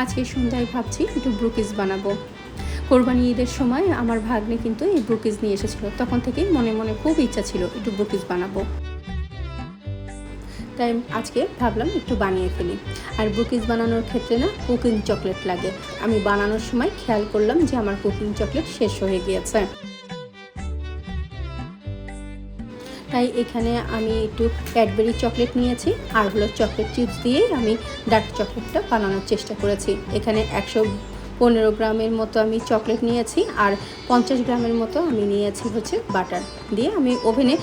আজকে সন্ধ্যায় ভাবছি একটু ব্রুকিজ বানাবো। কোরবানি ঈদের সময় আমার ভাগ্নে কিন্তু এই ব্রুকিজ নিয়ে এসেছিল, তখন থেকেই মনে মনে খুব ইচ্ছা ছিল একটু ব্রুকিজ বানাবো। তাই আজকে ভাবলাম একটু বানিয়ে ফেলি। আর ব্রুকিজ বানানোর ক্ষেত্রে না কুকিং চকলেট লাগে। আমি বানানোর সময় খেয়াল করলাম যে আমার কুকিং চকলেট শেষ হয়ে গিয়েছে। তাই এখানে আমি একটু ক্যাডবেরি চকলেট নিয়েছি, আর হলো চকলেট চিপস দিয়েই আমি ডার্ক চকলেটটা বানানোর চেষ্টা করেছি। এখানে 115 গ্রামের মতো আমি চকলেট নিয়েছি, আর 50 গ্রামের মতো আমি নিয়েছি হচ্ছে বাটার দিয়ে আমি ওভেনে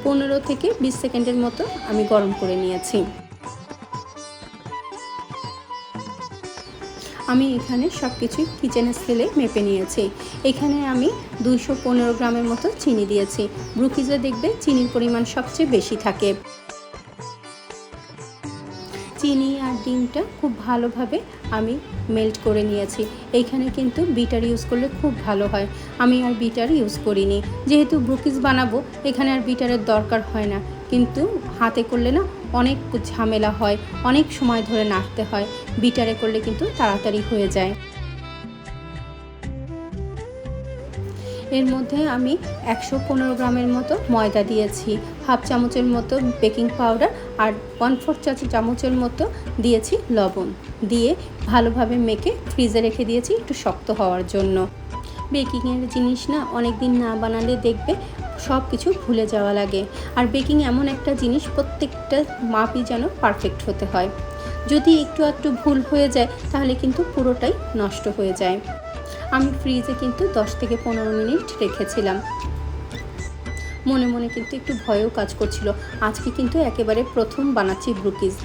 15 থেকে 20 সেকেন্ডের মতো আমি গরম করে নিয়েছি। আমি এখানে সব কিছুই কিচেন স্কেলে মেপে নিয়েছি। এখানে আমি 215 গ্রামের মতো চিনি দিয়েছি। ব্রুকিজে দেখবে চিনির পরিমাণ সবচেয়ে বেশি থাকে। চিনি আর ডিমটা খুব ভালোভাবে আমি মেল্ট করে নিয়েছি। এইখানে কিন্তু বিটার ইউজ করলে খুব ভালো হয়। আমি আর বিটার ইউজ করিনি, যেহেতু ব্রুকিজ বানাবো এখানে আর বিটারের দরকার হয় না। কিন্তু হাতে করলে না অনেক ঝামেলা হয়, অনেক সময় ধরে নাড়তে হয়। বিটারে করলে কিন্তু তাড়াতাড়ি হয়ে যায়। এর মধ্যে আমি 115 গ্রামের মতো ময়দা দিয়েছি, হাফ চামচের মতো বেকিং পাউডার আর 1/4 চা চামচের মতো দিয়েছি লবণ, দিয়ে ভালোভাবে মেখে ফ্রিজে রেখে দিয়েছি একটু শক্ত হওয়ার জন্য। বেকিংয়ের জিনিস না অনেক দিন না বানালে দেখবে সব কিছু ভুলে যাওয়া লাগে। আর বেকিং এমন একটা জিনিস, প্রত্যেকটা মাপই যেন পারফেক্ট হতে হয়। যদি একটু ভুল হয়ে যায় তাহলে কিন্তু পুরোটাই নষ্ট হয়ে যায়। আমি ফ্রিজে কিন্তু 10 থেকে 15 মিনিট রেখেছিলাম। মনে মনে কিন্তু একটু ভয়ও কাজ করছিল। আজকে কিন্তু একেবারে প্রথম বানাচ্ছি ব্রুকিজ।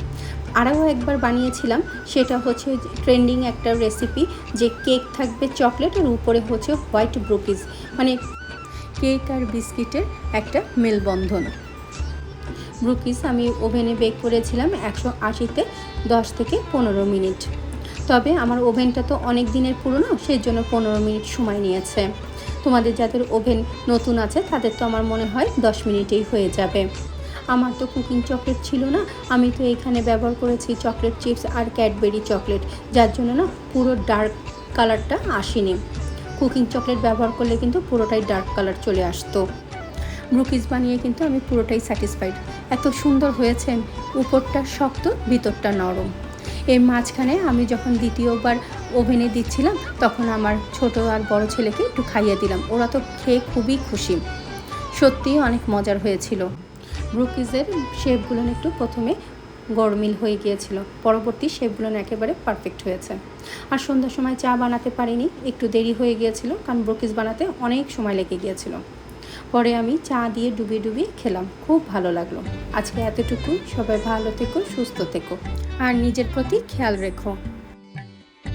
আরও একবার বানিয়েছিলাম, সেটা হচ্ছে ট্রেন্ডিং একটা রেসিপি, যে কেক থাকবে চকলেট আর উপরে হচ্ছে হোয়াইট ব্রুকিজ, মানে কেক আর বিস্কিটের একটা মেলবন্ধন। ব্রুকিজ আমি ওভেনে বেক করেছিলাম 180-তে 10 থেকে 15 মিনিট। তবে আমার ওভেনটা তো অনেক দিনের পুরনো, সেই জন্য 15 মিনিট সময় নিয়েছে। তোমাদের যাদের ওভেন নতুন আছে তাদের তো আমার মনে হয় 10 মিনিটেই হয়ে যাবে। আমার তো কুকিং চকলেট ছিল না, আমি তো এখানে ব্যবহার করেছি চকলেট চিপস আর ক্যাডবেরি চকলেট, যার জন্য না পুরো ডার্ক কালারটা আসেনি। কুকিং চকলেট ব্যবহার করলে কিন্তু পুরোটাই ডার্ক কালার চলে আসতো। ব্রুকিজ বানিয়ে কিন্তু আমি পুরোটাই স্যাটিসফাইড। এত সুন্দর হয়েছে, উপরটা শক্ত ভিতরটা নরম। এর মাঝখানে আমি যখন দ্বিতীয়বার ওভেনে দিচ্ছিলাম তখন আমার ছোট আর বড় ছেলেকে একটু খাইয়ে দিলাম। ওরা তো খেয়ে খুবই খুশি। সত্যিই অনেক মজার হয়েছিল। ব্রুকিজের শেপগুলো একটু প্রথমে গরমিল হয়ে গিয়েছিল, পরবর্তী শেপগুলো একেবারে পারফেক্ট হয়েছে। আর সন্ধ্যার সময় চা বানাতে পারিনি, একটু দেরি হয়ে গিয়েছিল, কারণ ব্রুকিজ বানাতে অনেক সময় লেগে গিয়েছিল। পরে আমি চা দিয়ে ডুবিয়ে খেলাম, খুব ভালো লাগলো। আজকে এতটুকুই। সবাই ভালো থেকো, সুস্থ থেকো, আর নিজের প্রতি খেয়াল রেখো।